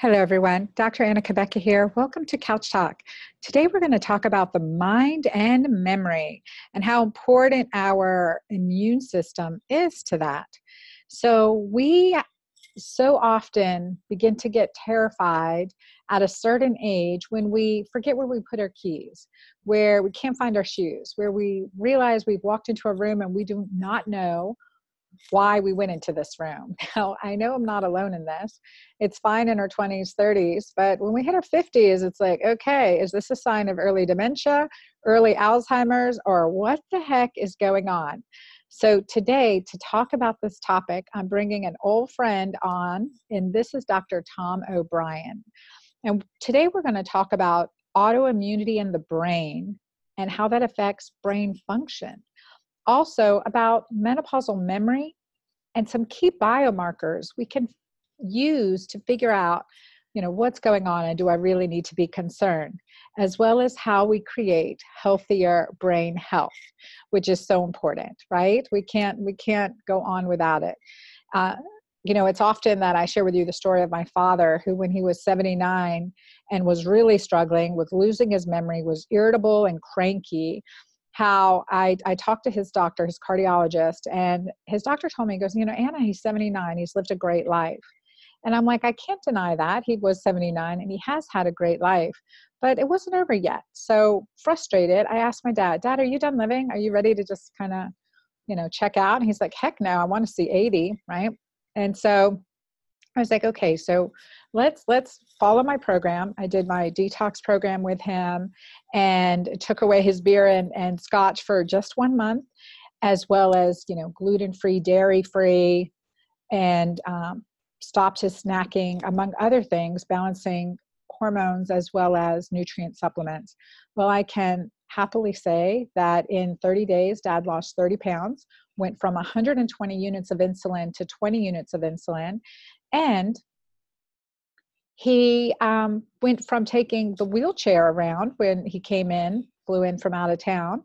Hello, everyone. Dr. Anna Cabeca here. Welcome to Couchtalk. Today, we're going to talk about the mind and memory and how important our immune system is to that. So we so often begin to get terrified at a certain age when we forget where we put our keys, where we can't find our shoes, where we realize we've walked into a room and we do not know why we went into this room. Now, I know I'm not alone in this. It's fine in our 20s, 30s, but when we hit our 50s, it's like, okay, is this a sign of early dementia, early Alzheimer's, or what the heck is going on? So today, to talk about this topic, I'm bringing an old friend on, and this is Dr. Tom O'Brien. And today we're going to talk about autoimmunity in the brain and how that affects brain function. Also about menopausal memory and some key biomarkers we can use to figure out, what's going on and do I really need to be concerned, as well as how we create healthier brain health, which is so important, right? We can't go on without it. It's often that I share with you the story of my father, who when he was 79 and was really struggling with losing his memory, was irritable and cranky, how I talked to his doctor, his cardiologist, and his doctor told me, he goes, Anna, he's 79, he's lived a great life. And I'm like, I can't deny that. He was 79 and he has had a great life, but it wasn't over yet. So frustrated, I asked my dad, are you done living? Are you ready to just kind of, check out? And he's like, heck no, I want to see 80, right? And so I was like, okay, so let's follow my program. I did my detox program with him and took away his beer and scotch for just 1 month, as well as, gluten-free, dairy-free, and stopped his snacking, among other things, balancing hormones as well as nutrient supplements. Well, I can happily say that in 30 days, Dad lost 30 pounds, went from 120 units of insulin to 20 units of insulin. And he went from taking the wheelchair around when he flew in from out of town,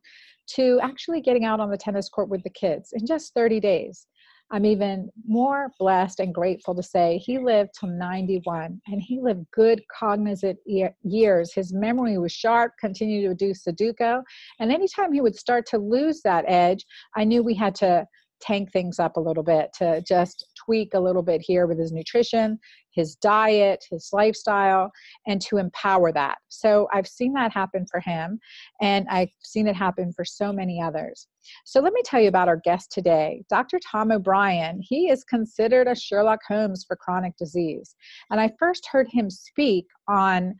to actually getting out on the tennis court with the kids in just 30 days. I'm even more blessed and grateful to say he lived till 91, and he lived good cognizant years. His memory was sharp, continued to do Sudoku, and anytime he would start to lose that edge, I knew we had to tank things up a little bit, to just tweak a little bit here with his nutrition, his diet, his lifestyle, and to empower that. So I've seen that happen for him, and I've seen it happen for so many others. So let me tell you about our guest today, Dr. Tom O'Brien. He is considered a Sherlock Holmes for chronic disease. And I first heard him speak on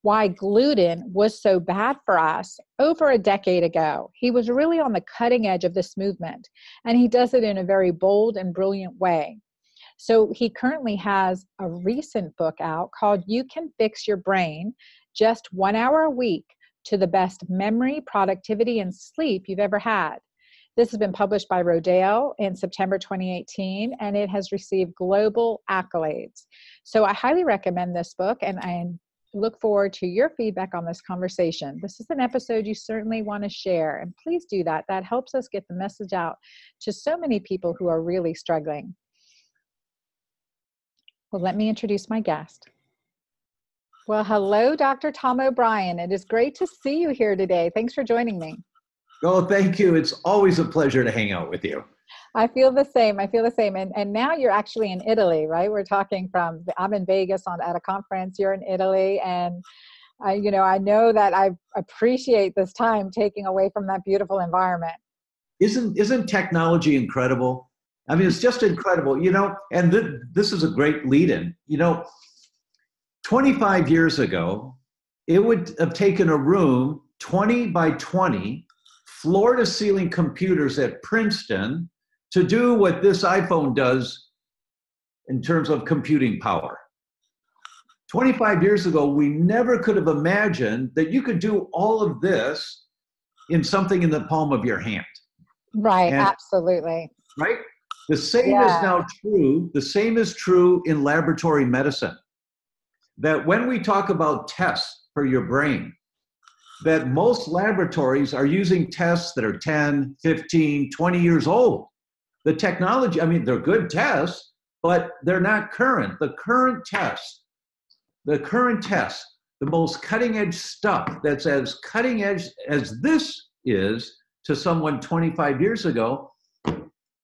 why gluten was so bad for us over a decade ago. He was really on the cutting edge of this movement, and he does it in a very bold and brilliant way. So he currently has a recent book out called You Can Fix Your Brain, just 1 hour a week to the best memory, productivity, and sleep you've ever had. This has been published by Rodale in September 2018, and it has received global accolades. So I highly recommend this book, and I look forward to your feedback on this conversation. This is an episode you certainly want to share, and please do that. That helps us get the message out to so many people who are really struggling. Well, let me introduce my guest. Well, hello, Dr. Tom O'Brien. It is great to see you here today. Thanks for joining me. Oh, thank you. It's always a pleasure to hang out with you. I feel the same. And now you're actually in Italy, right? We're talking I'm in Vegas at a conference. You're in Italy. And I know that I appreciate this time taking away from that beautiful environment. Isn't technology incredible? I mean, it's just incredible, and this is a great lead-in. 25 years ago, it would have taken a room, 20 by 20, floor-to-ceiling computers at Princeton to do what this iPhone does in terms of computing power. 25 years ago, we never could have imagined that you could do all of this in something in the palm of your hand. Right, absolutely. Right? The same is now true. The same is true in laboratory medicine. That when we talk about tests for your brain, that most laboratories are using tests that are 10, 15, 20 years old. The technology, they're good tests, but they're not current. The current tests the current tests, the most cutting edge stuff that's as cutting edge as this is to someone 25 years ago,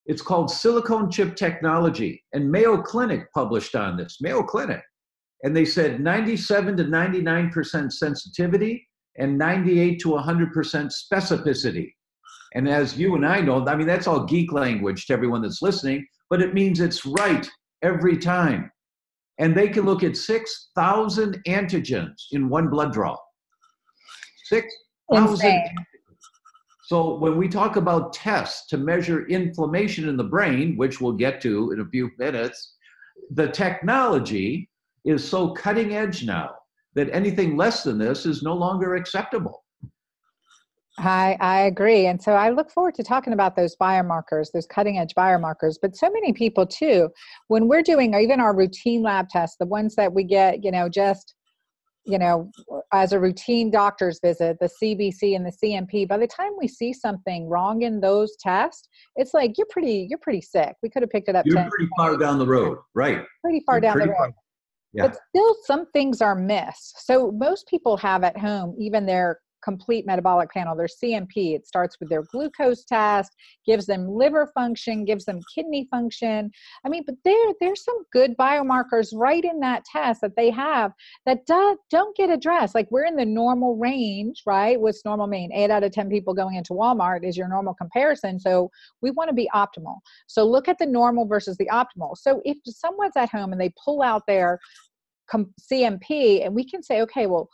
it's called silicone chip technology. And Mayo Clinic published on this, Mayo Clinic. And they said 97 to 99% sensitivity and 98 to 100% specificity. And as you and I know, I mean, that's all geek language to everyone that's listening, but it means it's right every time. And they can look at 6,000 antigens in one blood draw. 6,000. So when we talk about tests to measure inflammation in the brain, which we'll get to in a few minutes, the technology is so cutting edge now that anything less than this is no longer acceptable. I agree. And so I look forward to talking about those biomarkers, those cutting edge biomarkers. But so many people too, when we're doing even our routine lab tests, the ones that we get, as a routine doctor's visit, the CBC and the CMP, by the time we see something wrong in those tests, it's like, you're pretty sick. We could have picked it up. You're pretty far down the road, right? Pretty far down the road. Yeah. But still some things are missed. So most people have at home, even their complete metabolic panel, their CMP. It starts with their glucose test, gives them liver function, gives them kidney function. I mean, but there's some good biomarkers right in that test that they have that don't get addressed. Like, we're in the normal range, right? What's normal mean? 8 out of 10 people going into Walmart is your normal comparison. So we want to be optimal. So look at the normal versus the optimal. So if someone's at home and they pull out their CMP, and we can say, okay, well,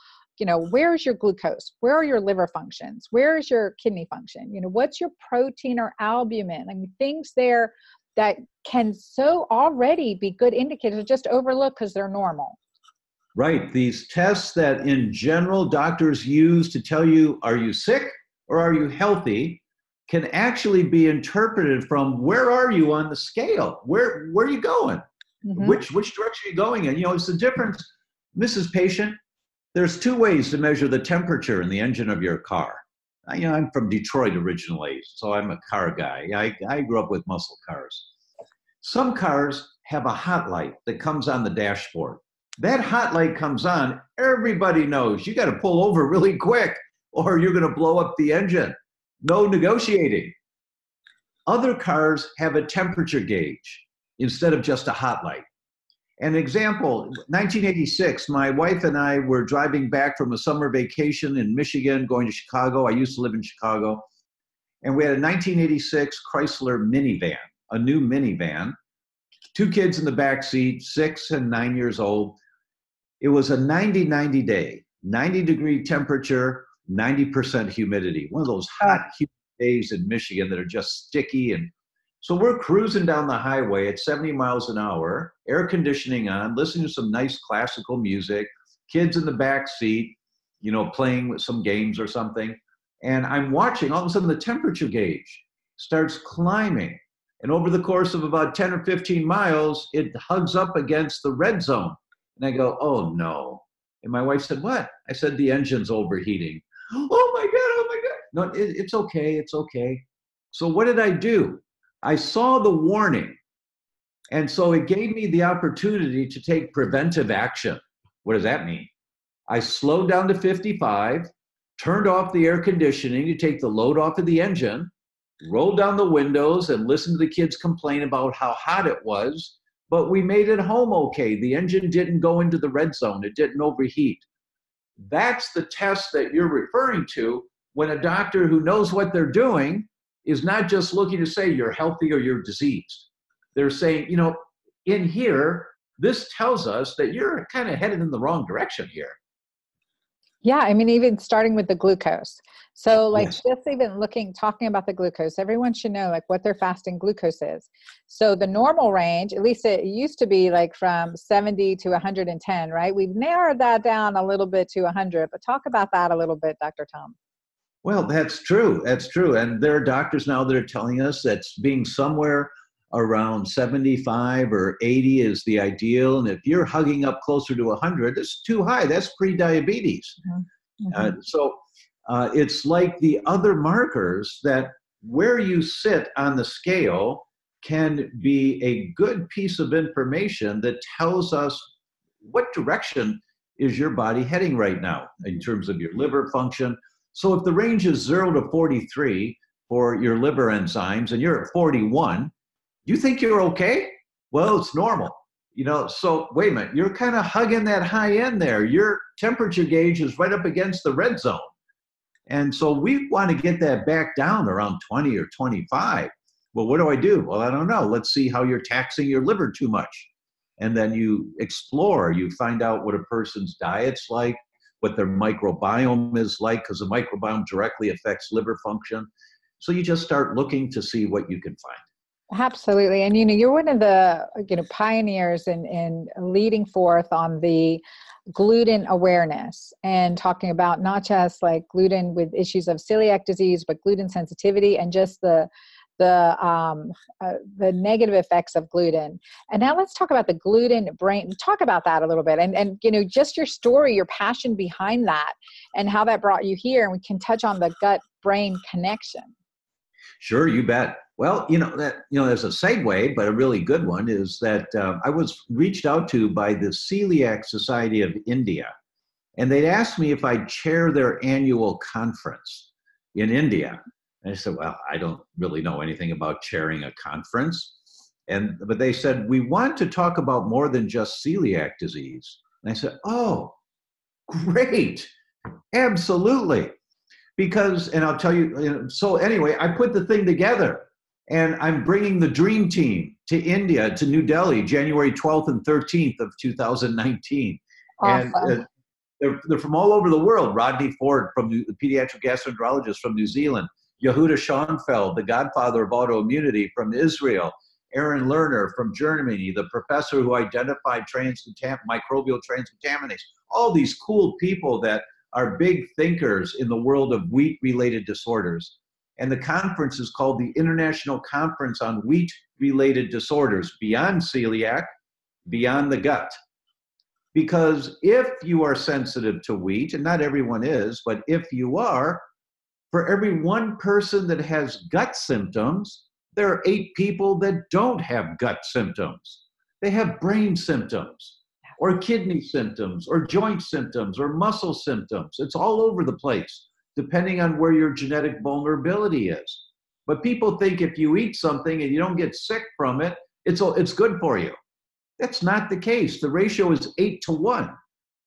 where's your glucose? Where are your liver functions? Where is your kidney function? What's your protein or albumin? I mean, things there that can so already be good indicators, just overlook because they're normal. Right. These tests that in general doctors use to tell you, are you sick or are you healthy, can actually be interpreted from where are you on the scale? Where are you going? Mm-hmm. Which direction are you going in? It's the difference. Mrs. Patient, there's 2 ways to measure the temperature in the engine of your car. I'm from Detroit originally, so I'm a car guy. I grew up with muscle cars. Some cars have a hot light that comes on the dashboard. That hot light comes on, everybody knows you got to pull over really quick or you're going to blow up the engine. No negotiating. Other cars have a temperature gauge instead of just a hot light. An example, 1986, my wife and I were driving back from a summer vacation in Michigan, going to Chicago. I used to live in Chicago. And we had a 1986 Chrysler minivan, a new minivan, 2 kids in the back seat, 6 and 9 years old. It was a 90-90 day, 90-degree temperature, 90% humidity. One of those hot, humid days in Michigan that are just sticky. And so we're cruising down the highway at 70 miles an hour, air conditioning on, listening to some nice classical music, kids in the back seat, playing with some games or something. And I'm watching, all of a sudden the temperature gauge starts climbing. And over the course of about 10 or 15 miles, it hugs up against the red zone. And I go, oh no. And my wife said, what? I said, the engine's overheating. Oh my God. No, it's okay. It's okay. So what did I do? I saw the warning. And so it gave me the opportunity to take preventive action. What does that mean? I slowed down to 55, turned off the air conditioning to take the load off of the engine, rolled down the windows and listened to the kids complain about how hot it was, but we made it home okay. The engine didn't go into the red zone. It didn't overheat. That's the test that you're referring to when a doctor who knows what they're doing is not just looking to say you're healthy or you're diseased. They're saying, in here, this tells us that you're kind of headed in the wrong direction here. Yeah, I mean, even starting with the glucose. So Yes. Just even talking about the glucose, everyone should know what their fasting glucose is. So the normal range, at least it used to be from 70 to 110, right? We've narrowed that down a little bit to 100, but talk about that a little bit, Dr. Tom. Well, that's true. That's true. And there are doctors now that are telling us that being somewhere around 75 or 80 is the ideal. And if you're hugging up closer to 100, it's too high. That's pre-diabetes. Mm-hmm. So it's like the other markers that where you sit on the scale can be a good piece of information that tells us what direction is your body heading right now in terms of your liver function? So if the range is 0 to 43 for your liver enzymes and you're at 41, you think you're okay? Well, it's normal. So wait a minute, you're kind of hugging that high end there. Your temperature gauge is right up against the red zone. And so we want to get that back down around 20 or 25. Well, what do I do? Well, I don't know. Let's see how you're taxing your liver too much. And then you explore, you find out what a person's diet's like, what their microbiome is like, because the microbiome directly affects liver function. So you just start looking to see what you can find. Absolutely. And, you're one of the, pioneers in leading forth on the gluten awareness and talking about not just like gluten with issues of celiac disease, but gluten sensitivity and just the negative effects of gluten. And now let's talk about the gluten brain. Talk about that a little bit and just your story, your passion behind that and how that brought you here. And we can touch on the gut brain connection. Sure, you bet. Well, there's a segue, but a really good one is that I was reached out to by the Celiac Society of India, and they'd asked me if I'd chair their annual conference in India. And I said, well, I don't really know anything about chairing a conference. But they said, we want to talk about more than just celiac disease. And I said, oh, great. Absolutely. Because, and I'll tell you, so anyway, I put the thing together and I'm bringing the dream team to India, to New Delhi, January 12th and 13th of 2019. Awesome. And they're from all over the world. Rodney Ford, the pediatric gastroenterologist from New Zealand, Yehuda Schoenfeld, the godfather of autoimmunity from Israel, Aaron Lerner from Germany, the professor who identified microbial transcontamination, all these cool people that are big thinkers in the world of wheat-related disorders. And the conference is called the International Conference on Wheat-Related Disorders, Beyond Celiac, Beyond the Gut. Because if you are sensitive to wheat, and not everyone is, but if you are, for every one person that has gut symptoms, there are 8 people that don't have gut symptoms. They have brain symptoms, or kidney symptoms, or joint symptoms, or muscle symptoms. It's all over the place, depending on where your genetic vulnerability is. But people think if you eat something and you don't get sick from it, it's good for you. That's not the case. The ratio is 8 to 1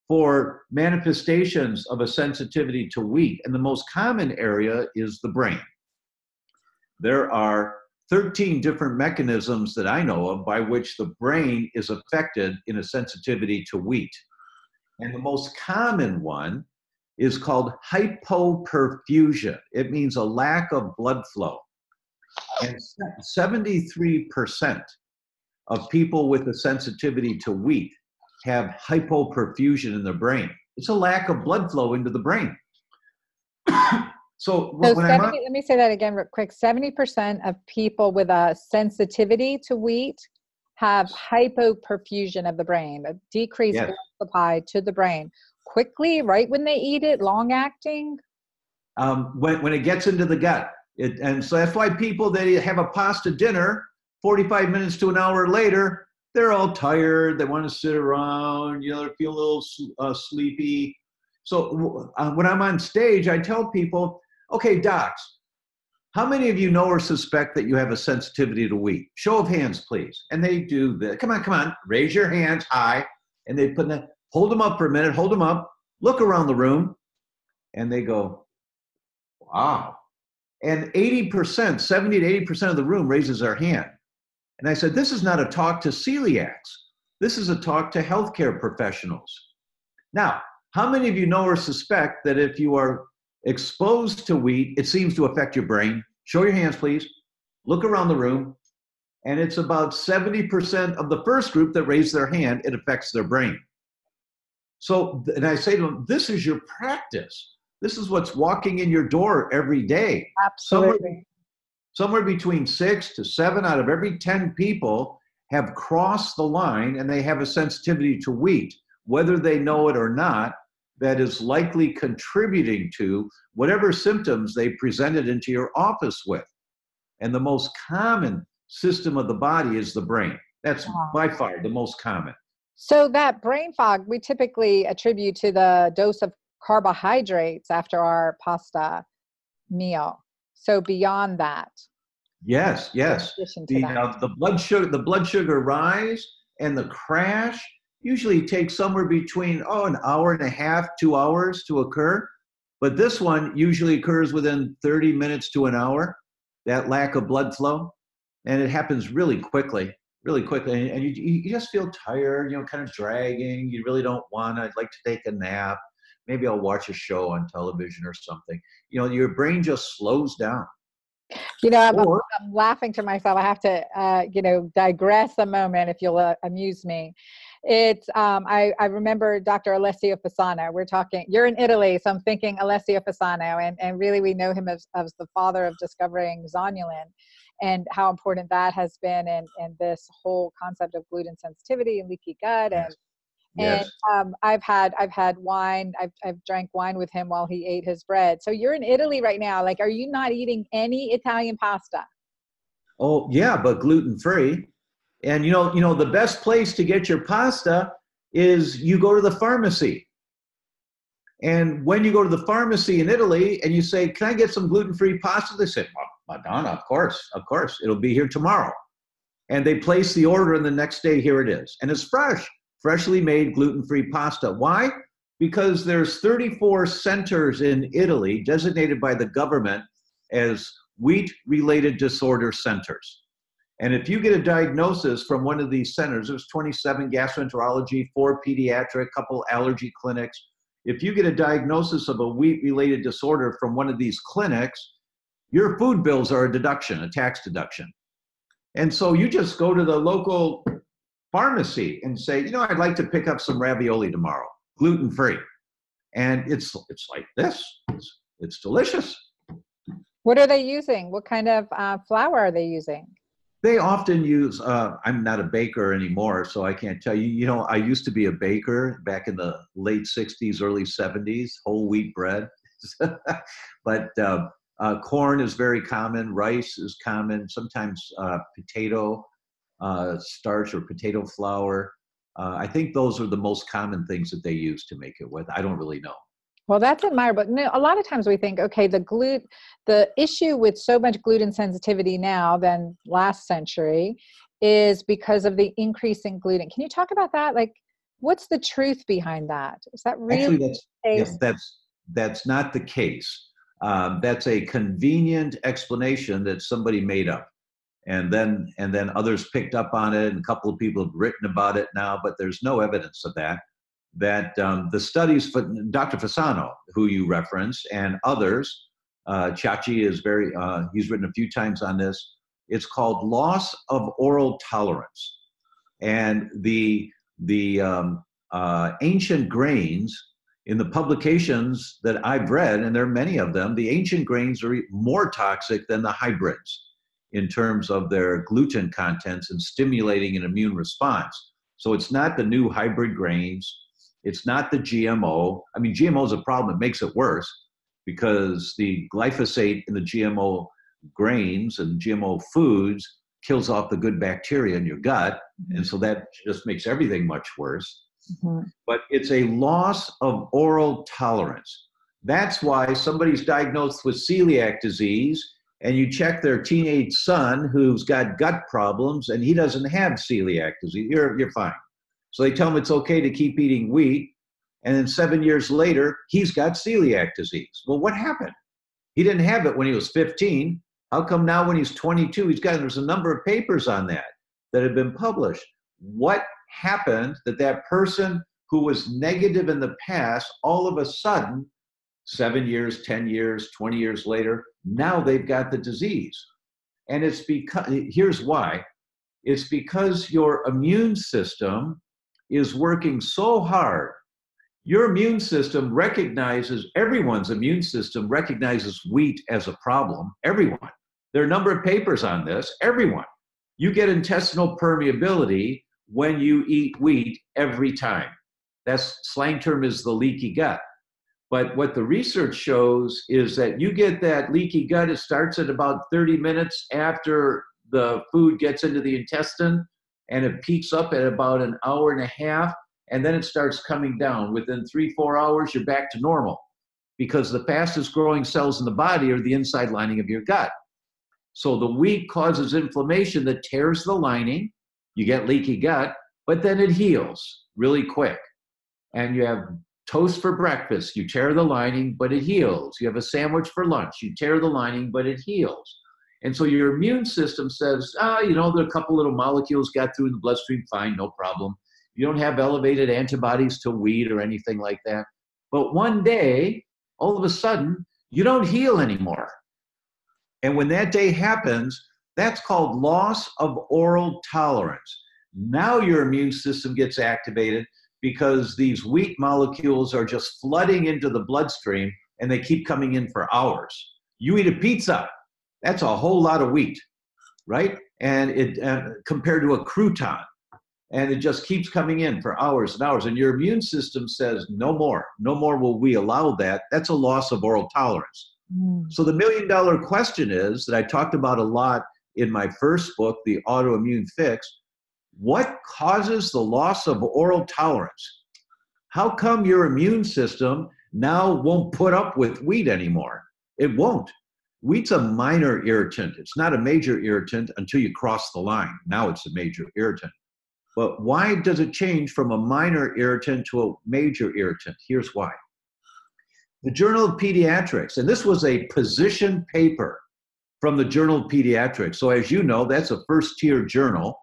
for manifestations of a sensitivity to wheat. And the most common area is the brain. There are 13 different mechanisms that I know of by which the brain is affected in a sensitivity to wheat. And the most common one is called hypoperfusion. It means a lack of blood flow. And 73% of people with a sensitivity to wheat have hypoperfusion in their brain. It's a lack of blood flow into the brain. So when let me say that again real quick. 70% of people with a sensitivity to wheat have hypoperfusion of the brain, a decreased blood supply to the brain. Quickly, right when they eat it, long acting? When it gets into the gut. And so that's why people, they have a pasta dinner, 45 minutes to an hour later, they're all tired. They want to sit around, they feel a little sleepy. So when I'm on stage, I tell people, okay, docs, how many of you know or suspect that you have a sensitivity to wheat? Show of hands, please. And they do this. Come on, raise your hands high. And they hold them up for a minute, hold them up, look around the room, and they go, wow. And 80%, 70 to 80% of the room raises their hand. And I said, this is not a talk to celiacs. This is a talk to healthcare professionals. Now, how many of you know or suspect that if you are exposed to wheat, it seems to affect your brain? Show your hands, please. Look around the room. And it's about 70% of the first group that raised their hand, it affects their brain. So, and I say to them, this is your practice. This is what's walking in your door every day. Absolutely. Somewhere between 6 to 7 out of every 10 people have crossed the line and they have a sensitivity to wheat, whether they know it or not, that is likely contributing to whatever symptoms they presented into your office with. And the most common system of the body is the brain. That's by far the most common. So that brain fog we typically attribute to the dose of carbohydrates after our pasta meal. So beyond that, Yes, in yes. addition to The that. the blood sugar rise and the crash usually takes somewhere between an hour and a half, 2 hours to occur. But this one usually occurs within 30 minutes to an hour. That lack of blood flow, and it happens really quickly, really quickly. And you just feel tired, kind of dragging. You really don't want to. I'd like to take a nap. Maybe I'll watch a show on television or something. Your brain just slows down. Or I'm laughing to myself. I have to, digress a moment if you'll amuse me. It's, I remember Dr. Alessio Fasano. We're talking, you're in Italy, so I'm thinking Alessio Fasano, and really we know him as the father of discovering zonulin and how important that has been in this whole concept of gluten sensitivity and leaky gut. yes, And yes. I've had wine. I've drank wine with him while he ate his bread. So you're in Italy right now. Like, are you not eating any Italian pasta? Oh, yeah, but gluten free. And the best place to get your pasta is you go to the pharmacy. And when you go to the pharmacy in Italy and you say, "Can I get some gluten-free pasta?" They say, "Well, Madonna, of course, it'll be here tomorrow." And they place the order, and the next day, here it is. And it's freshly made gluten-free pasta. Why? Because there's 34 centers in Italy designated by the government as wheat-related disorder centers. And if you get a diagnosis from one of these centers, there's 27 gastroenterology, 4 pediatric, couple allergy clinics. If you get a diagnosis of a wheat-related disorder from one of these clinics, your food bills are a deduction, a tax deduction. And so you just go to the local pharmacy and say, "I'd like to pick up some ravioli tomorrow, gluten-free." And it's like this. It's delicious. What are they using? What kind of flour are they using? They often use, I'm not a baker anymore, so I can't tell you. I used to be a baker back in the late 60s, early 70s, whole wheat bread. But corn is very common, rice is common, sometimes potato starch or potato flour. I think those are the most common things that they use to make it with. I don't really know. Well, that's admirable. No, a lot of times we think, okay, the issue with so much gluten sensitivity now than last century is because of the increase in gluten. Can you talk about that? Like, what's the truth behind that? Is that really Actually, the case? that's not the case. That's a convenient explanation that somebody made up, and then others picked up on it, and a couple of people have written about it now, but there's no evidence of that. The studies for Dr. Fasano, who you referenced, and others, Chachi is he's written a few times on this. It's called loss of oral tolerance. And the ancient grains in the publications that I've read, and there are many of them, the ancient grains are more toxic than the hybrids in terms of their gluten contents and stimulating an immune response. So it's not the new hybrid grains. It's not the GMO. I mean, GMO is a problem. It makes it worse because the glyphosate in the GMO grains and GMO foods kills off the good bacteria in your gut. Mm-hmm. And so that just makes everything much worse. Mm-hmm. But it's a loss of oral tolerance. That's why somebody's diagnosed with celiac disease and you check their teenage son who's got gut problems and he doesn't have celiac disease. You're fine. So they tell him it's okay to keep eating wheat. And then 7 years later, he's got celiac disease. Well, what happened? He didn't have it when he was 15. How come now when he's 22, there's a number of papers on that have been published. What happened that person who was negative in the past, all of a sudden, 7 years, 10 years, 20 years later, now they've got the disease. And it's because, here's why. It's because your immune system is working so hard. Your immune system everyone's immune system recognizes wheat as a problem. Everyone. There are a number of papers on this. Everyone. You get intestinal permeability when you eat wheat every time. That's slang term is the leaky gut. But what the research shows is that you get that leaky gut, it starts at about 30 minutes after the food gets into the intestine, and it peaks up at about an hour and a half. and then it starts coming down. Within 3-4 hours, you're back to normal, because the fastest growing cells in the body are the inside lining of your gut. So the wheat causes inflammation that tears the lining. You get leaky gut, but then it heals really quick. And you have toast for breakfast, you tear the lining, but it heals. You have a sandwich for lunch, you tear the lining, but it heals. And so your immune system says, there are a couple little molecules got through in the bloodstream, fine, no problem. You don't have elevated antibodies to wheat or anything like that. But one day, all of a sudden, you don't heal anymore. And when that day happens, that's called loss of oral tolerance. Now your immune system gets activated because these wheat molecules are just flooding into the bloodstream, and they keep coming in for hours. You eat a pizza, that's a whole lot of wheat, right? And it compared to a crouton, and it just keeps coming in for hours and hours. And your immune system says, no more will we allow that. That's a loss of oral tolerance. So the $1 million question is, that I talked about a lot in my first book, The Autoimmune Fix, what causes the loss of oral tolerance? How come your immune system now won't put up with wheat anymore? It won't. Wheat's a minor irritant. It's not a major irritant until you cross the line. Now it's a major irritant. But why does it change from a minor irritant to a major irritant? Here's why. The Journal of Pediatrics, and this was a position paper from the Journal of Pediatrics. So as you know, that's a first-tier journal.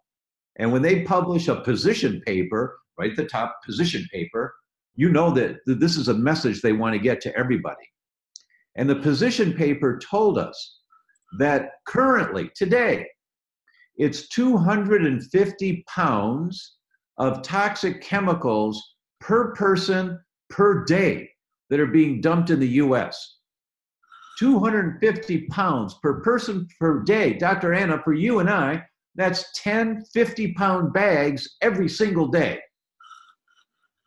And when they publish a position paper, right at the top, position paper, you know that this is a message they want to get to everybody. And the position paper told us that currently, today, it's 250 pounds of toxic chemicals per person per day that are being dumped in the US. 250 pounds per person per day. Dr. Anna, for you and I, that's 10 50-pound bags every single day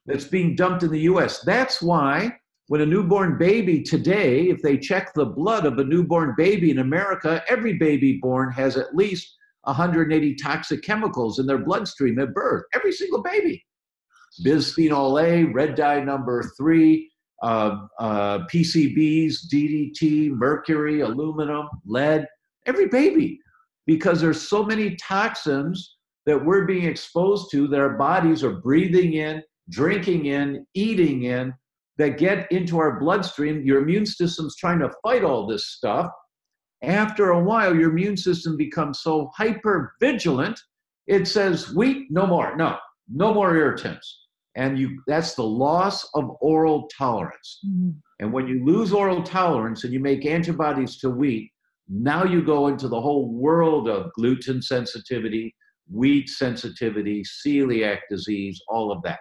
that's being dumped in the US. That's why when a newborn baby today, if they check the blood of a newborn baby in America, every baby born has at least 180 toxic chemicals in their bloodstream at birth. Every single baby. Bisphenol A, red dye number 3, PCBs, DDT, mercury, aluminum, lead, every baby. Because there's so many toxins that we're being exposed to that our bodies are breathing in, drinking in, eating in, that get into our bloodstream. Your immune system's trying to fight all this stuff. After a while, your immune system becomes so hyper vigilant, it says, wheat, no more, no more irritants. And that's the loss of oral tolerance. And when you lose oral tolerance and you make antibodies to wheat, now you go into the whole world of gluten sensitivity, wheat sensitivity, celiac disease, all of that.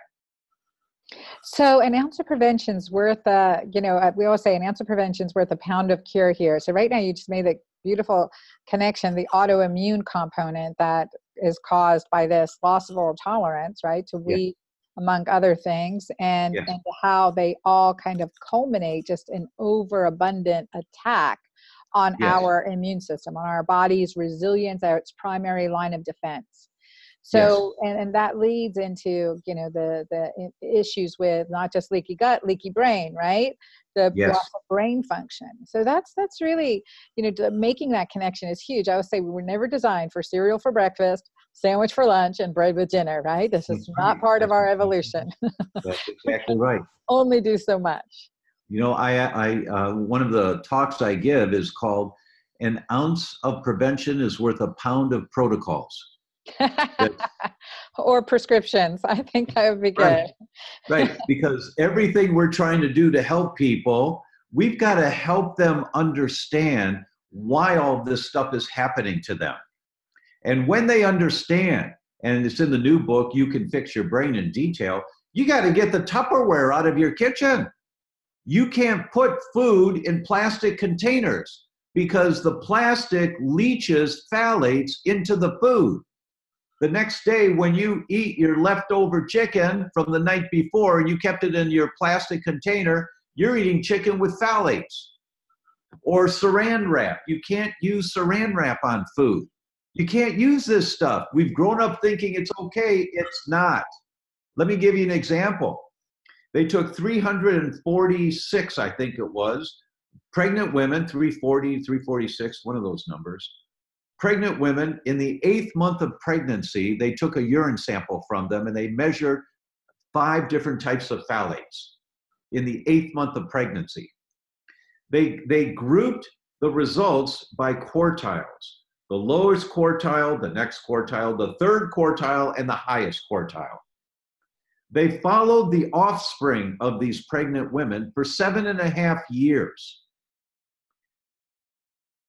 So an ounce of prevention's worth we always say an ounce of prevention's worth a pound of cure here. So right now you just made the beautiful connection, the autoimmune component that is caused by this loss of oral tolerance, right, to wheat, among other things, and how they all kind of culminate just in overabundant attack on our immune system, on our body's resilience, its primary line of defense. So, and that leads into, the issues with not just leaky gut, leaky brain, right? The loss of brain function. So that's really, making that connection is huge. I would say we were never designed for cereal for breakfast, sandwich for lunch, and bread with dinner, right? This is not part of our evolution. That's exactly right. Only do so much. One of the talks I give is called "An Ounce of Prevention is Worth a Pound of Protocols." Or prescriptions. I think that would be good. Right, because everything we're trying to do to help people, we've got to help them understand why all this stuff is happening to them. And when they understand, and it's in the new book, You Can Fix Your Brain in Detail, you got to get the Tupperware out of your kitchen. You can't put food in plastic containers because the plastic leaches phthalates into the food. The next day when you eat your leftover chicken from the night before and you kept it in your plastic container, you're eating chicken with phthalates. Or saran wrap. You can't use saran wrap on food. You can't use this stuff. We've grown up thinking it's okay. It's not. Let me give you an example. They took 346, I think it was, pregnant women, 340, 346, one of those numbers. Pregnant women in the 8th month of pregnancy, they took a urine sample from them and they measured 5 different types of phthalates in the 8th month of pregnancy. They grouped the results by quartiles. The lowest quartile, the next quartile, the 3rd quartile, and the highest quartile. They followed the offspring of these pregnant women for 7.5 years.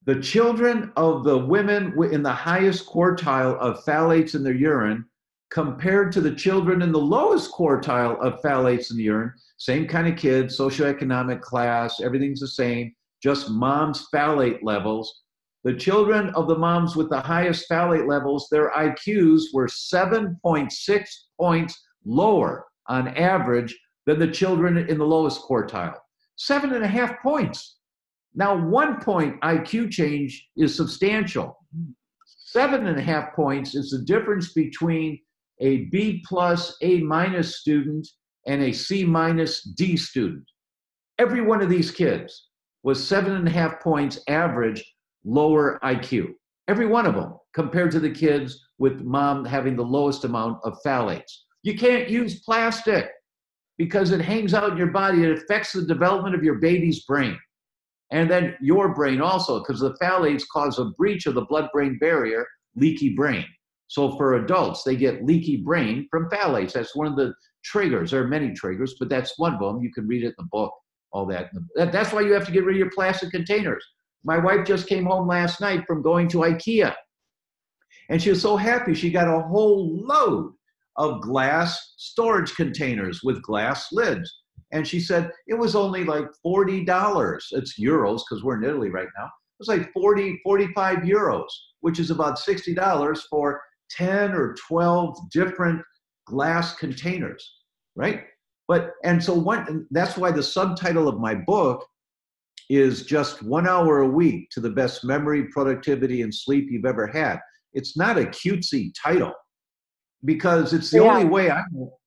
The children of the women in the highest quartile of phthalates in their urine compared to the children in the lowest quartile of phthalates in the urine, same kind of kids, socioeconomic class, everything's the same, just mom's phthalate levels. The children of the moms with the highest phthalate levels, their IQs were 7.6 points lower on average than the children in the lowest quartile. 7.5 points. Now, 1 point IQ change is substantial. 7.5 points is the difference between a B+, A- student and a C- D student. Every one of these kids was 7.5 points average lower IQ. Every one of them, compared to the kids with mom having the lowest amount of phthalates. You can't use plastic because it hangs out in your body. It affects the development of your baby's brain. And then your brain also, because the phthalates cause a breach of the blood-brain barrier, leaky brain. So for adults, they get leaky brain from phthalates. That's one of the triggers. There are many triggers, but that's one of them. You can read it in the book, all that. That's why you have to get rid of your plastic containers. My wife just came home last night from going to IKEA. And she was so happy. She got a whole load of glass storage containers with glass lids. And she said, it was only like $40. It's euros because we're in Italy right now. It was like 40, 45 euros, which is about $60 for 10 or 12 different glass containers, right? And that's why the subtitle of my book is just 1 hour a week to the best memory, productivity, and sleep you've ever had. It's not a cutesy title because it's the only way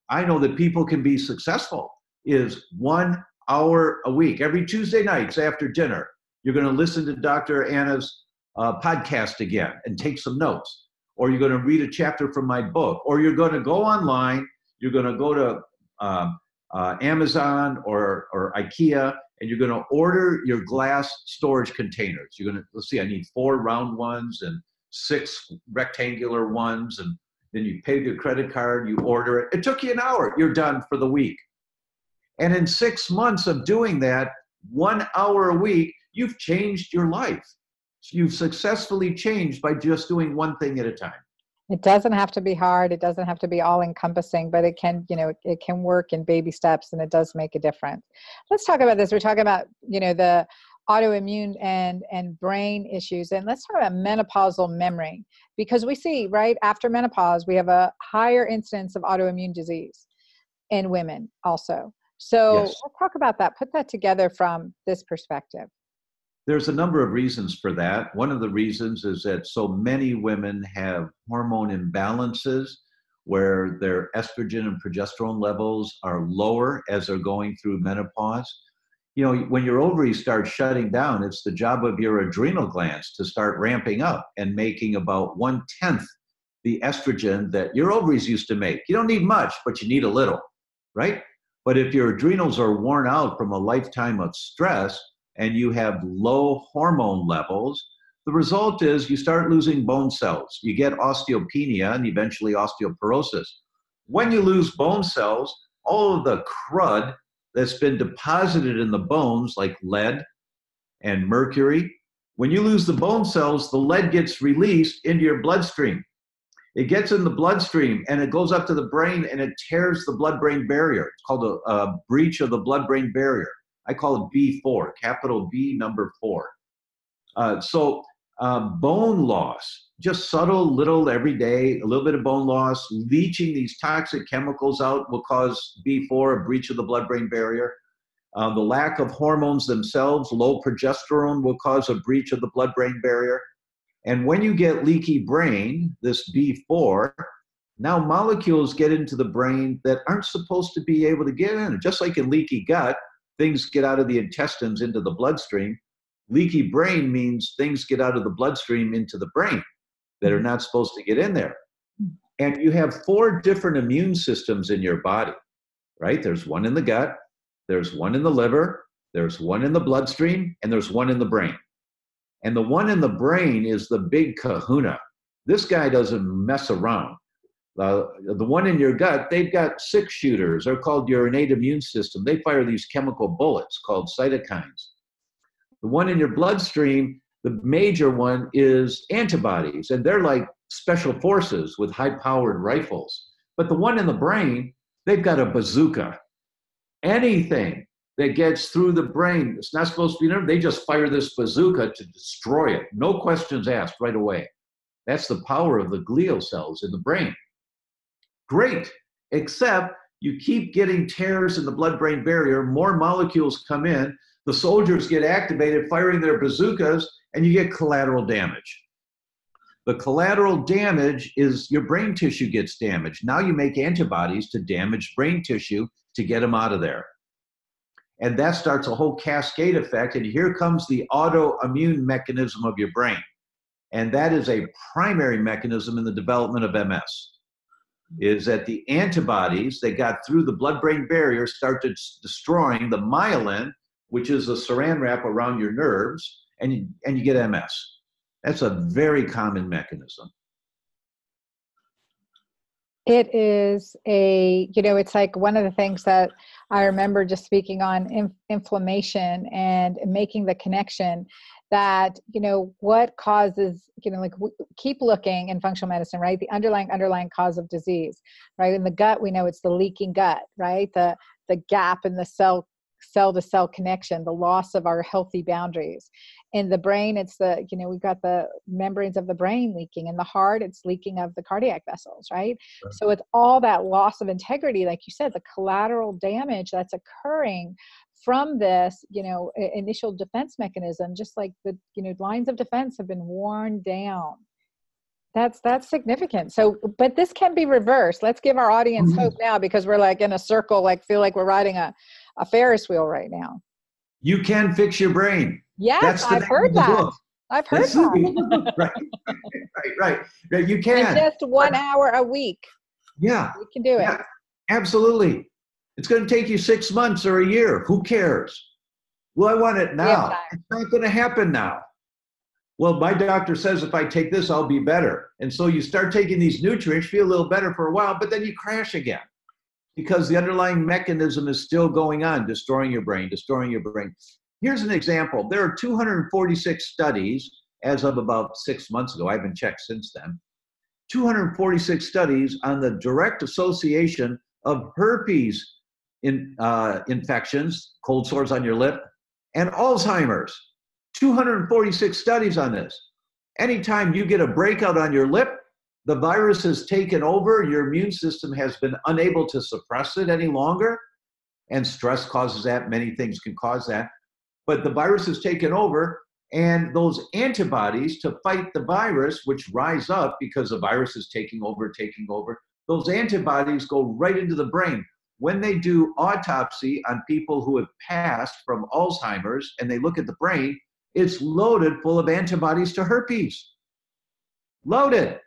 I know that people can be successful is 1 hour a week. Every Tuesday nights after dinner, you're going to listen to Dr. Anna's podcast again and take some notes, or you're going to read a chapter from my book, or you're going to go online, you're going to go to Amazon or IKEA, and you're going to order your glass storage containers. You're going to, let's see, I need 4 round ones and 6 rectangular ones, and then you pay your credit card, you order it. It took you an hour. You're done for the week. And in 6 months of doing that, 1 hour a week, you've changed your life. You've successfully changed by just doing one thing at a time. It doesn't have to be hard. It doesn't have to be all encompassing, but it can, it can work in baby steps, and it does make a difference. Let's talk about this. We're talking about, the autoimmune and brain issues. And let's talk about menopausal memory, because we see right after menopause, we have a higher incidence of autoimmune disease in women also. So Yes. Let's talk about that. Put that together from this perspective. There's a number of reasons for that. One of the reasons is that so many women have hormone imbalances where their estrogen and progesterone levels are lower as they're going through menopause. When your ovaries start shutting down, it's the job of your adrenal glands to start ramping up and making about 1/10 the estrogen that your ovaries used to make. You don't need much, but you need a little, right? But if your adrenals are worn out from a lifetime of stress and you have low hormone levels, the result is you start losing bone cells. You get osteopenia and eventually osteoporosis. When you lose bone cells, all of the crud that's been deposited in the bones, like lead and mercury, when you lose the bone cells, the lead gets released into your bloodstream. It gets in the bloodstream and it goes up to the brain and it tears the blood-brain barrier. It's called a breach of the blood-brain barrier. I call it B4, capital B number 4. So bone loss, just subtle little every day, a little bit of bone loss, leaching these toxic chemicals out will cause B4, a breach of the blood-brain barrier. The lack of hormones themselves, low progesterone will cause a breach of the blood-brain barrier. And when you get leaky brain, this B4, Now molecules get into the brain that aren't supposed to be able to get in. Just like in leaky gut, things get out of the intestines into the bloodstream. Leaky brain means things get out of the bloodstream into the brain that are not supposed to get in there. And you have 4 different immune systems in your body, right? There's one in the gut, there's one in the liver, there's one in the bloodstream, and there's one in the brain. And the one in the brain is the big kahuna. This guy doesn't mess around. The one in your gut, they've got 6 shooters. They're called your innate immune system. They fire these chemical bullets called cytokines. The one in your bloodstream, the major one is antibodies, and they're like special forces with high-powered rifles. But the one in the brain, they've got a bazooka. Anything that gets through the brain, it's not supposed to be there, they just fire this bazooka to destroy it. No questions asked right away. That's the power of the glial cells in the brain. Great, except you keep getting tears in the blood-brain barrier, more molecules come in, the soldiers get activated, firing their bazookas, and you get collateral damage. The collateral damage is your brain tissue gets damaged. Now you make antibodies to damaged brain tissue to get them out of there. And that starts a whole cascade effect, and here comes the autoimmune mechanism of your brain. And that is a primary mechanism in the development of MS, is that the antibodies that got through the blood-brain barrier started destroying the myelin, which is the saran wrap around your nerves, and you get MS. That's a very common mechanism. It is it's like one of the things that I remember just speaking on inflammation and making the connection that, what causes, keep looking in functional medicine, right? The underlying cause of disease, right? In the gut, we know it's the leaking gut, right? The gap in the cell-to-cell connection, the loss of our healthy boundaries. In the brain, it's we've got the membranes of the brain leaking. In the heart, it's leaking of the cardiac vessels, right? So it's all that loss of integrity, like you said, the collateral damage that's occurring from this, initial defense mechanism, just like the, lines of defense have been worn down. That's significant. So, but this can be reversed. Let's give our audience hope now, because we're like in a circle, feel like we're riding a Ferris wheel right now. You can fix your brain. Yes, I've heard that. I've heard that. Right. You can. In just 1 hour a week. Yeah. We can do it. Yeah, absolutely. It's going to take you 6 months or a year. Who cares? Well, I want it now. It's not going to happen now. Well, my doctor says if I take this, I'll be better. And so you start taking these nutrients, feel a little better for a while, but then you crash again because the underlying mechanism is still going on, destroying your brain. Here's an example. There are 246 studies as of about 6 months ago. I haven't checked since then. 246 studies on the direct association of herpes infections, cold sores on your lip, and Alzheimer's. 246 studies on this. Anytime you get a breakout on your lip, the virus has taken over, your immune system has been unable to suppress it any longer, and stress causes that, many things can cause that, but the virus has taken over, and those antibodies to fight the virus, which rise up because the virus is taking over, those antibodies go right into the brain. When they do autopsy on people who have passed from Alzheimer's and they look at the brain, it's loaded full of antibodies to herpes. Loaded.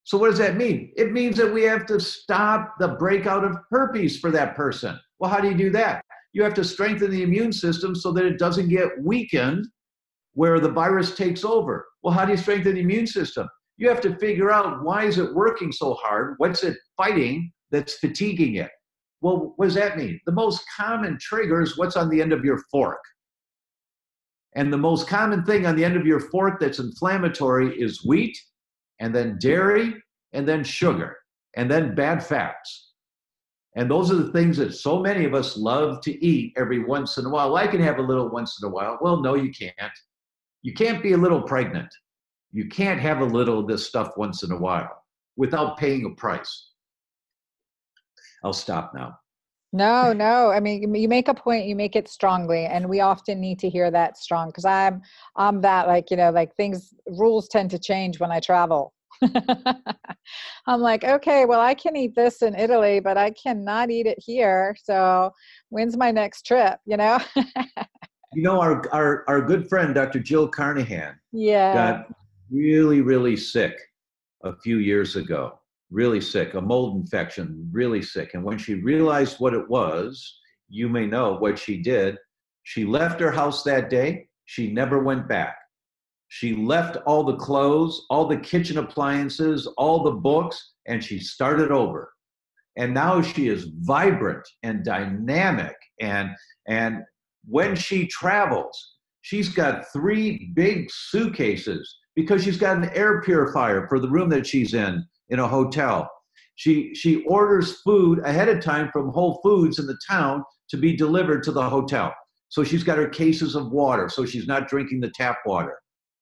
So what does that mean? It means that we have to stop the breakout of herpes for that person. Well, how do you do that? You have to strengthen the immune system so that it doesn't get weakened where the virus takes over. Well, how do you strengthen the immune system? You have to figure out, why is it working so hard? What's it fighting that's fatiguing it? Well, what does that mean? The most common trigger is what's on the end of your fork. And the most common thing on the end of your fork that's inflammatory is wheat, and then dairy, and then sugar, and then bad fats. And those are the things that so many of us love to eat every once in a while. Well, I can have a little once in a while. Well, no, you can't. You can't be a little pregnant. You can't have a little of this stuff once in a while without paying a price. I'll stop now. No. I mean, you make a point, you make it strongly, and we often need to hear that strong, because I'm that, rules tend to change when I travel. I'm like, okay, well, I can eat this in Italy, but I cannot eat it here. So when's my next trip, you know? You know, our good friend, Dr. Jill Carnahan, Yeah. got really, really sick a few years ago. Really sick, a mold infection, really sick. And when she realized what it was, you may know what she did. She left her house that day. She never went back. She left all the clothes, all the kitchen appliances, all the books, and she started over. And now she is vibrant and dynamic. And when she travels, she's got 3 big suitcases because she's got an air purifier for the room that she's in a hotel. She orders food ahead of time from Whole Foods in the town to be delivered to the hotel. So she's got her cases of water, so she's not drinking the tap water.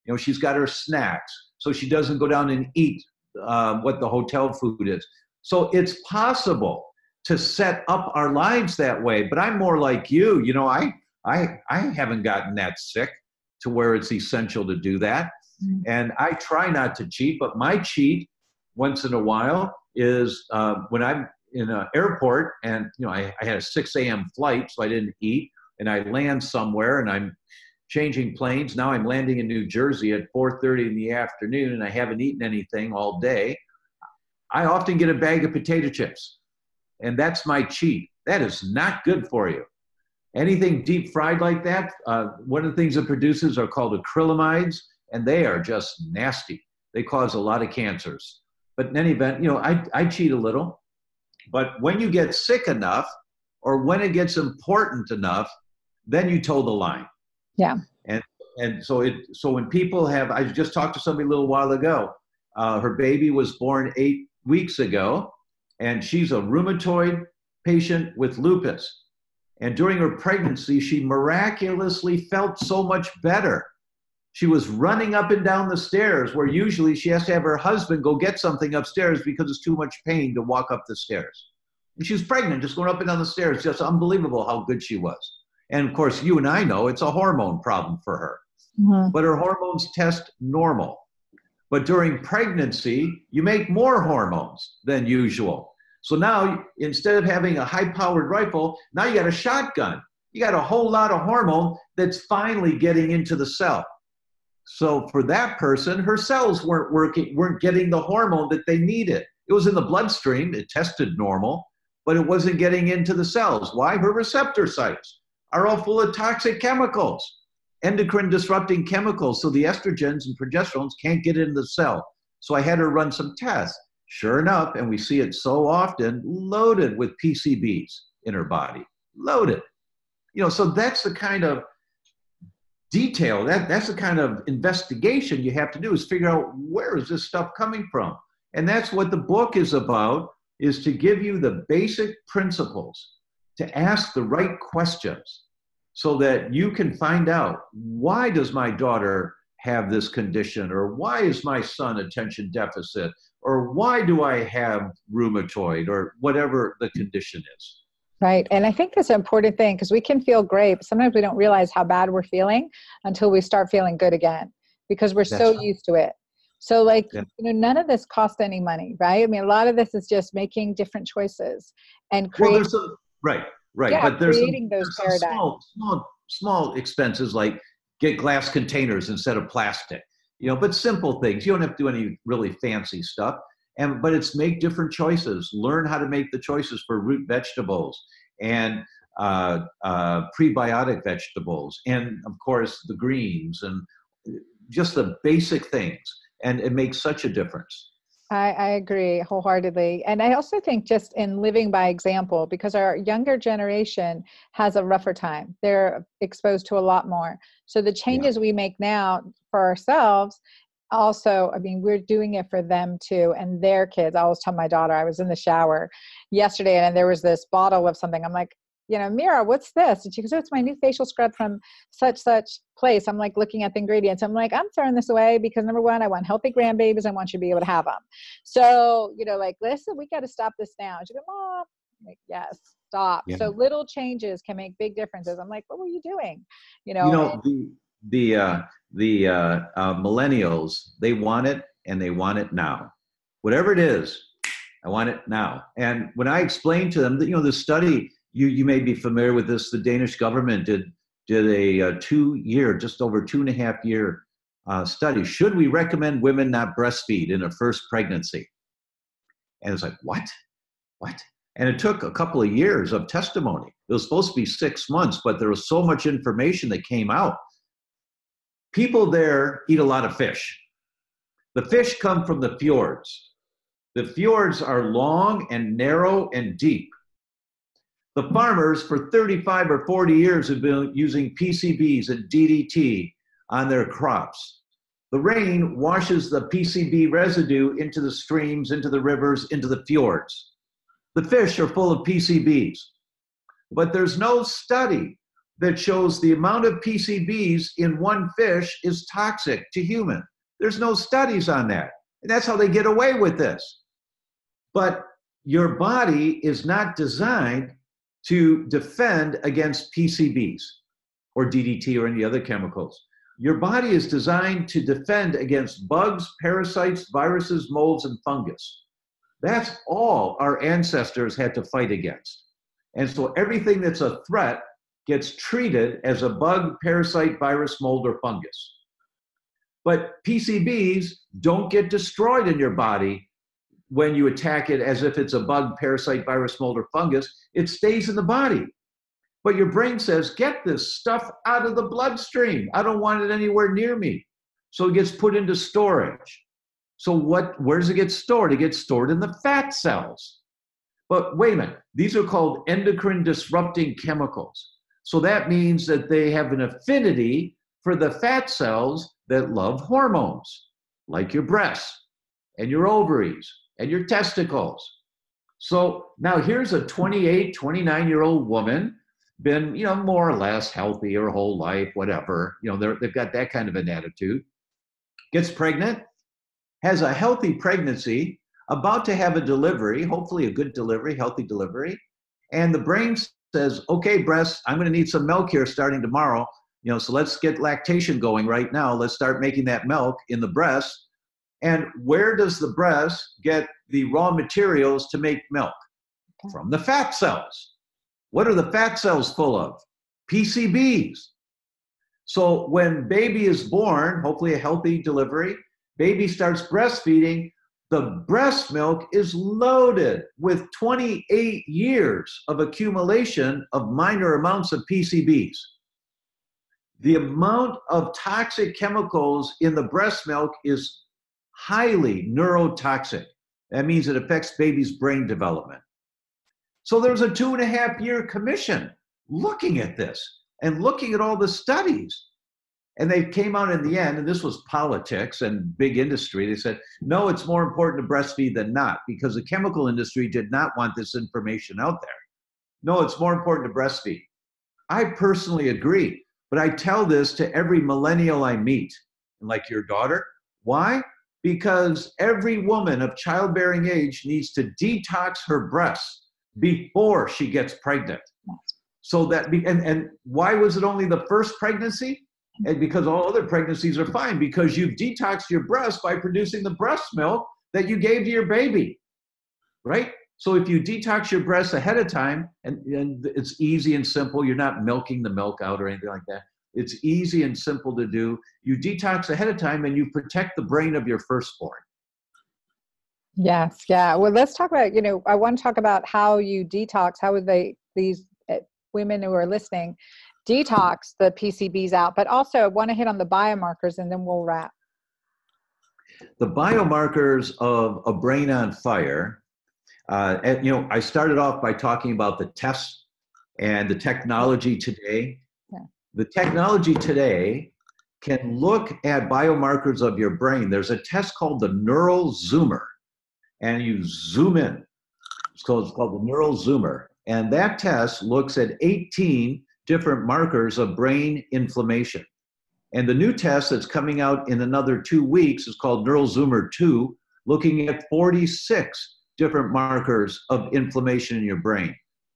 You know, she's got her snacks, so she doesn't go down and eat what the hotel food is. So it's possible to set up our lives that way. But I'm more like you. You know, I haven't gotten that sick to where it's essential to do that. And I try not to cheat, but my cheat once in a while is when I'm in an airport and, you know, I had a 6 a.m. flight, so I didn't eat, and I land somewhere and I'm changing planes. Now I'm landing in New Jersey at 4:30 in the afternoon and I haven't eaten anything all day. I often get a bag of potato chips, and that's my cheat. That is not good for you. Anything deep fried like that, one of the things it produces are called acrylamides, and they are just nasty. They cause a lot of cancers. But in any event, you know, I cheat a little. But when you get sick enough, or when it gets important enough, then you toe the line. Yeah. And so when people have, I just talked to somebody a little while ago. Her baby was born 8 weeks ago, and she's a rheumatoid patient with lupus. And during her pregnancy, she miraculously felt so much better. She was running up and down the stairs where usually she has to have her husband go get something upstairs because it's too much pain to walk up the stairs. And she was pregnant, just going up and down the stairs. Just unbelievable how good she was. And of course, you and I know it's a hormone problem for her. Mm-hmm. But her hormones test normal. But during pregnancy, you make more hormones than usual. So now, instead of having a high-powered rifle, now you got a shotgun. You got a whole lot of hormone that's finally getting into the cell. So for that person, her cells weren't getting the hormone that they needed. It was in the bloodstream, it tested normal, but it wasn't getting into the cells. Why? Her receptor sites are all full of toxic chemicals, endocrine disrupting chemicals. So the estrogens and progesterones can't get into the cell. So I had her run some tests. Sure enough, and we see it so often, loaded with PCBs in her body, loaded. You know, so that's the kind of detail, that's the kind of investigation you have to do, is figure out where is this stuff coming from. And that's what the book is about, is to give you the basic principles to ask the right questions so that you can find out, why does my daughter have this condition? Or why is my son attention deficit? Or why do I have rheumatoid, or whatever the condition is? Right. And I think that's an important thing, because we can feel great, but sometimes we don't realize how bad we're feeling until we start feeling good again, because we're so used to it. So like, you know, none of this costs any money, right? I mean, a lot of this is just making different choices and creating. Well, right. Yeah, but there's creating those paradigms. Small expenses, like get glass containers instead of plastic, you know, but simple things. You don't have to do any really fancy stuff. But it's make different choices. Learn how to make the choices for root vegetables and prebiotic vegetables, and of course the greens, and just the basic things. And it makes such a difference. I agree wholeheartedly. And I also think just in living by example, because our younger generation has a rougher time. They're exposed to a lot more. So the changes we make now for ourselves, also, I mean, we're doing it for them too, and their kids. I always tell my daughter, I was in the shower yesterday and there was this bottle of something. I'm like, you know, Mira, what's this? And she goes, oh, it's my new facial scrub from such place. I'm like looking at the ingredients. I'm like, I'm throwing this away because, number one, I want healthy grandbabies. I want you to be able to have them. So, you know, like, listen, we got to stop this now. And she goes, Mom, I'm like, yes, stop. Yeah. So little changes can make big differences. I'm like, what were you doing? You know, the millennials, they want it and they want it now. Whatever it is, I want it now. And when I explained to them that, the study, you may be familiar with this, the Danish government did a 2-year, just over 2.5-year study. Should we recommend women not breastfeed in a first pregnancy? And it's like, what? And it took a couple of years of testimony. It was supposed to be 6 months, but there was so much information that came out. People there eat a lot of fish. The fish come from the fjords. The fjords are long and narrow and deep. The farmers for 35 or 40 years have been using PCBs and DDT on their crops. The rain washes the PCB residue into the streams, into the rivers, into the fjords. The fish are full of PCBs, but there's no study that shows the amount of PCBs in one fish is toxic to human. There's no studies on that. And that's how they get away with this. But your body is not designed to defend against PCBs or DDT or any other chemicals. Your body is designed to defend against bugs, parasites, viruses, molds, and fungus. That's all our ancestors had to fight against. And so everything that's a threat gets treated as a bug, parasite, virus, mold, or fungus. But PCBs don't get destroyed in your body when you attack it as if it's a bug, parasite, virus, mold, or fungus. It stays in the body. But your brain says, get this stuff out of the bloodstream. I don't want it anywhere near me. So it gets put into storage. So where does it get stored? It gets stored in the fat cells. But wait a minute, these are called endocrine disrupting chemicals. So that means that they have an affinity for the fat cells that love hormones, like your breasts and your ovaries and your testicles. So now here's a 28, 29-year-old woman, been, more or less healthy her whole life, whatever. They've got that kind of an attitude. Gets pregnant, has a healthy pregnancy, about to have a delivery, hopefully a good delivery, healthy delivery. And the brain says, okay, breasts, I'm going to need some milk here starting tomorrow. So let's get lactation going right now. Let's start making that milk in the breast. And where does the breast get the raw materials to make milk? From the fat cells. What are the fat cells full of? PCBs. So when baby is born, hopefully a healthy delivery, baby starts breastfeeding, the breast milk is loaded with 28 years of accumulation of minor amounts of PCBs. The amount of toxic chemicals in the breast milk is highly neurotoxic. That means it affects baby's brain development. So there's a 2.5-year commission looking at this and looking at all the studies. And they came out in the end, and this was politics and big industry. They said, no, it's more important to breastfeed than not, because the chemical industry did not want this information out there. No, it's more important to breastfeed. I personally agree, but I tell this to every millennial I meet, like your daughter. Why? Because every woman of childbearing age needs to detox her breasts before she gets pregnant. So that, and why was it only the first pregnancy? And because all other pregnancies are fine, because you've detoxed your breast by producing the breast milk that you gave to your baby, right? So if you detox your breast ahead of time, and it's easy and simple, you're not milking the milk out or anything like that. It's easy and simple to do. You detox ahead of time and you protect the brain of your firstborn. Yes. Yeah. Well, let's talk about, I want to talk about how you detox. How would these women who are listening detox the PCBs out? But also I want to hit on the biomarkers and then we'll wrap. The biomarkers of a brain on fire, I started off by talking about the tests and the technology today. Yeah. The technology today can look at biomarkers of your brain. There's a test called the neural zoomer, and you zoom in. It's called the neural zoomer. And that test looks at 18 different markers of brain inflammation. And the new test that's coming out in another 2 weeks is called Neural Zoomer 2, looking at 46 different markers of inflammation in your brain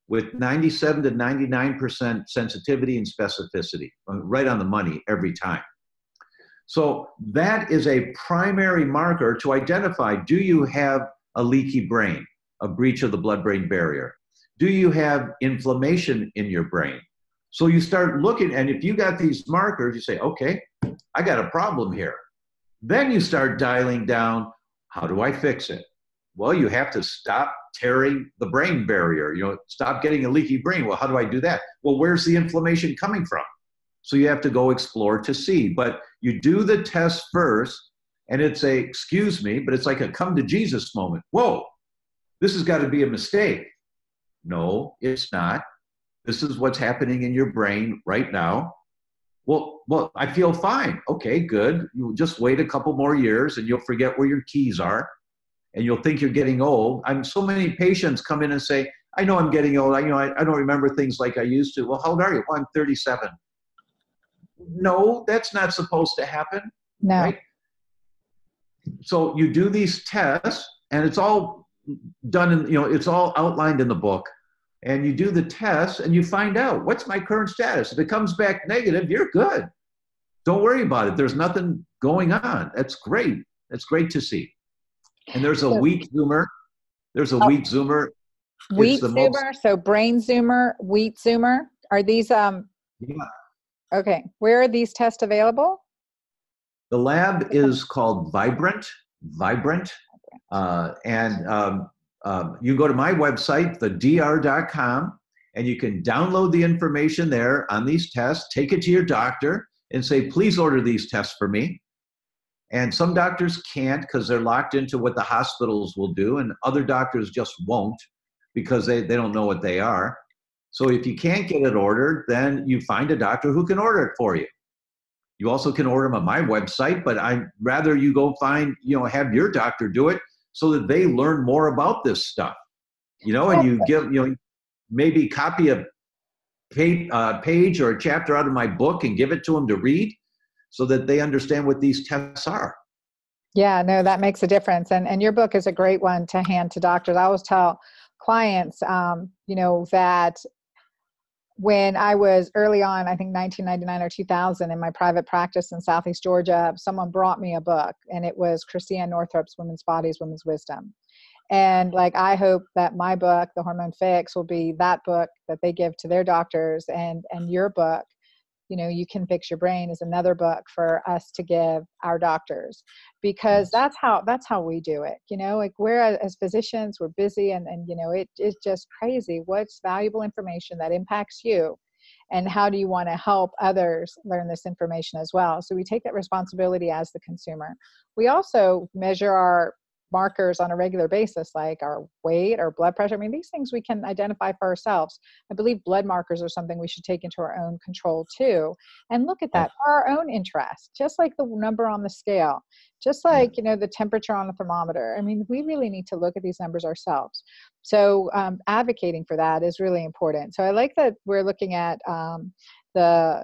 with 97 to 99% sensitivity and specificity, right on the money every time. So that is a primary marker to identify, do you have a leaky brain, a breach of the blood-brain barrier? Do you have inflammation in your brain? So you start looking, and if you got these markers, you say, okay, I got a problem here. Then you start dialing down, how do I fix it? Well, you have to stop tearing the brain barrier, stop getting a leaky brain. Well, how do I do that? Well, where's the inflammation coming from? So you have to go explore to see. But you do the test first, and it's excuse me, but it's like a come to Jesus moment. Whoa, this has got to be a mistake. No, it's not. This is what's happening in your brain right now. Well, I feel fine. Okay, good. You just wait a couple more years and you'll forget where your keys are and you'll think you're getting old. So many patients come in and say, I know I'm getting old. I don't remember things like I used to. Well, how old are you? Well, I'm 37. No, that's not supposed to happen. No. Right? So you do these tests and it's all done in, it's all outlined in the book. And you do the test and you find out, what's my current status? If it comes back negative, you're good. Don't worry about it. There's nothing going on. That's great. That's great to see. And there's a weak zoomer. There's a weak zoomer. Wheat zoomer, so brain zoomer, wheat zoomer. Are these, Yeah. Okay. Where are these tests available? The lab is called Vibrant. You go to my website, thedr.com, and you can download the information there on these tests, take it to your doctor and say, please order these tests for me. And some doctors can't because they're locked into what the hospitals will do, and other doctors just won't because they don't know what they are. So if you can't get it ordered, then you find a doctor who can order it for you. You also can order them on my website, but I'd rather you go find, have your doctor do it so that they learn more about this stuff, and you give, maybe copy a page or a chapter out of my book and give it to them to read so that they understand what these tests are. Yeah, no, that makes a difference. And your book is a great one to hand to doctors. I always tell clients, that when I was early on, I think 1999 or 2000, in my private practice in Southeast Georgia, someone brought me a book, and it was Christiane Northrup's Women's Bodies, Women's Wisdom. And I hope that my book, The Hormone Fix, will be that book that they give to their doctors, and your book, You Can Fix Your Brain, is another book for us to give our doctors, because that's how we do it. We're, as physicians, we're busy, and it's just crazy. What's valuable information that impacts you, and how do you want to help others learn this information as well? So we take that responsibility as the consumer. We also measure our markers on a regular basis, like our weight or blood pressure. I mean, these things we can identify for ourselves. I believe blood markers are something we should take into our own control too, and look at that for our own interest, just like the number on the scale, just like, the temperature on the thermometer. I mean, we really need to look at these numbers ourselves. So advocating for that is really important. So I like that we're looking at the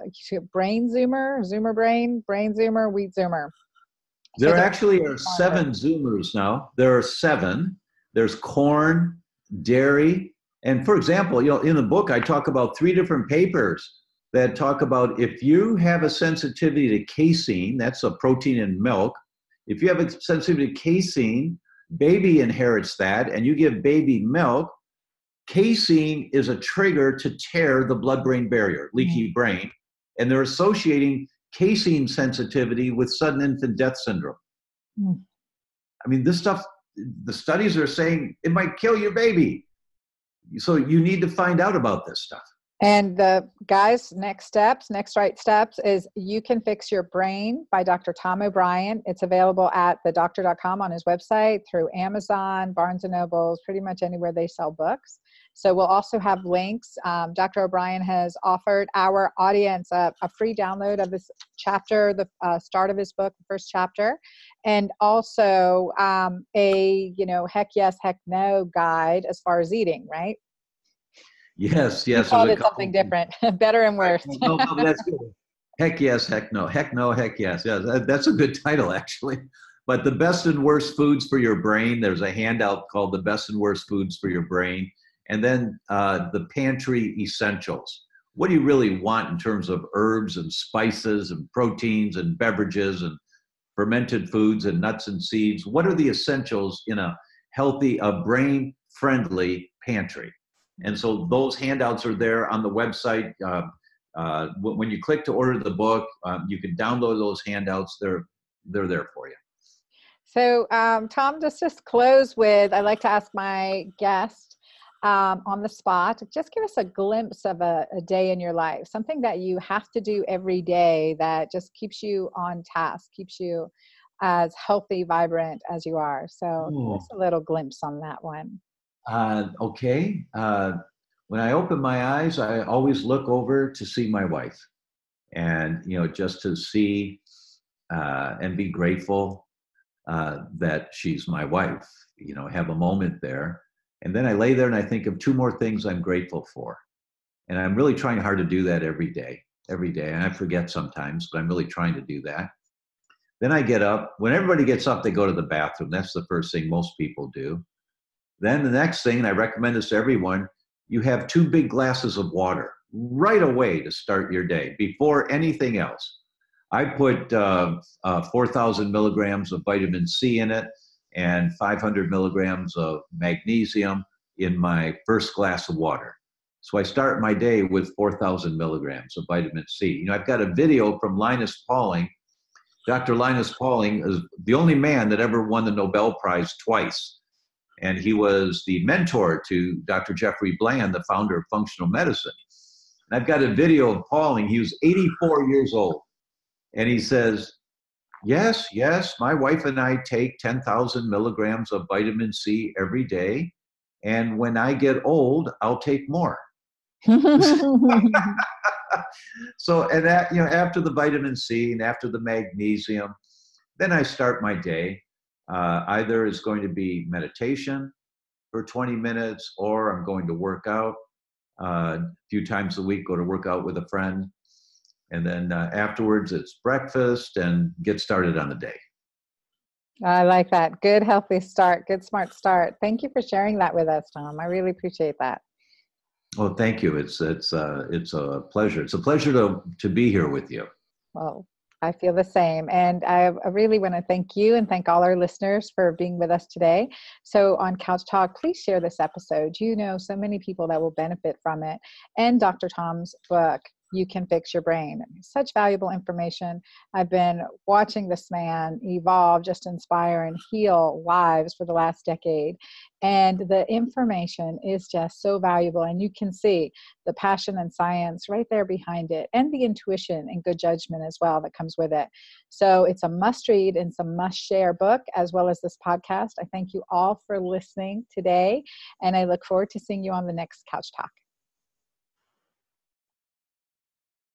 brain zoomer brain zoomer, wheat zoomer. There actually are 7 Zoomers now. There are 7. There's corn, dairy, and for example, in the book, I talk about 3 different papers that talk about if you have a sensitivity to casein, that's a protein in milk. If you have a sensitivity to casein, baby inherits that, and you give baby milk. Casein is a trigger to tear the blood-brain barrier, leaky brain, and they're associating casein sensitivity with sudden infant death syndrome. I mean, this stuff, the studies are saying it might kill your baby. So you need to find out about this stuff. And the guys, next right steps is You Can Fix Your Brain by Dr. Tom O'Brien. It's available at thedoctor.com on his website, through Amazon, Barnes & Nobles, pretty much anywhere they sell books. So we'll also have links. Dr. O'Brien has offered our audience a free download of this chapter, the start of his book, the first chapter, and also a, heck yes, heck no guide as far as eating, right? Yes. You called it something different, better and worse. No, that's good. Heck yes, heck no. Heck no, heck yes. Yeah, that's a good title, actually. But the best and worst foods for your brain, there's a handout called The Best and Worst Foods for Your Brain. And then the Pantry Essentials, what do you really want in terms of herbs and spices and proteins and beverages and fermented foods and nuts and seeds? What are the essentials in a healthy, brain-friendly pantry? And so those handouts are there on the website. When you click to order the book, you can download those handouts. They're there for you. So, Tom, just close with, I like to ask my guest on the spot, just give us a glimpse of a day in your life, something that you have to do every day that just keeps you on task, keeps you as healthy, vibrant as you are. So give us a little glimpse on that one. Okay. When I open my eyes, I always look over to see my wife, and just to see and be grateful that she's my wife. Have a moment there, and then I lay there and I think of two more things I'm grateful for, and I'm really trying hard to do that every day. And I forget sometimes, but I'm really trying to do that. Then I get up. When everybody gets up, they go to the bathroom. That's the first thing most people do. Then the next thing, and I recommend this to everyone, you have 2 big glasses of water right away to start your day before anything else. I put 4,000 milligrams of vitamin C in it and 500 milligrams of magnesium in my first glass of water. So I start my day with 4,000 milligrams of vitamin C. I've got a video from Linus Pauling. Dr. Linus Pauling is the only man that ever won the Nobel Prize twice. And he was the mentor to Dr. Jeffrey Bland, the founder of functional medicine. And I've got a video of Pauling. He was 84 years old. And he says, yes, my wife and I take 10,000 milligrams of vitamin C every day. And when I get old, I'll take more. So, and that, after the vitamin C and after the magnesium, then I start my day. Either it's going to be meditation for 20 minutes, or I'm going to work out a few times a week, go to work out with a friend. And then afterwards it's breakfast and get started on the day. I like that. Good, healthy start. Good, smart start. Thank you for sharing that with us, Tom. I really appreciate that. Well, thank you. It's a pleasure. It's a pleasure to be here with you. Well, I feel the same. And I really want to thank you and thank all our listeners for being with us today. So on Couchtalk, please share this episode. So many people that will benefit from it. And Dr. Tom's book, You Can Fix Your Brain. Such valuable information. I've been watching this man evolve, just inspire and heal lives for the last decade. And the information is just so valuable. And you can see the passion and science right there behind it, and the intuition and good judgment as well that comes with it. So it's a must read and some must share book, as well as this podcast. I thank you all for listening today, and I look forward to seeing you on the next Couch Talk.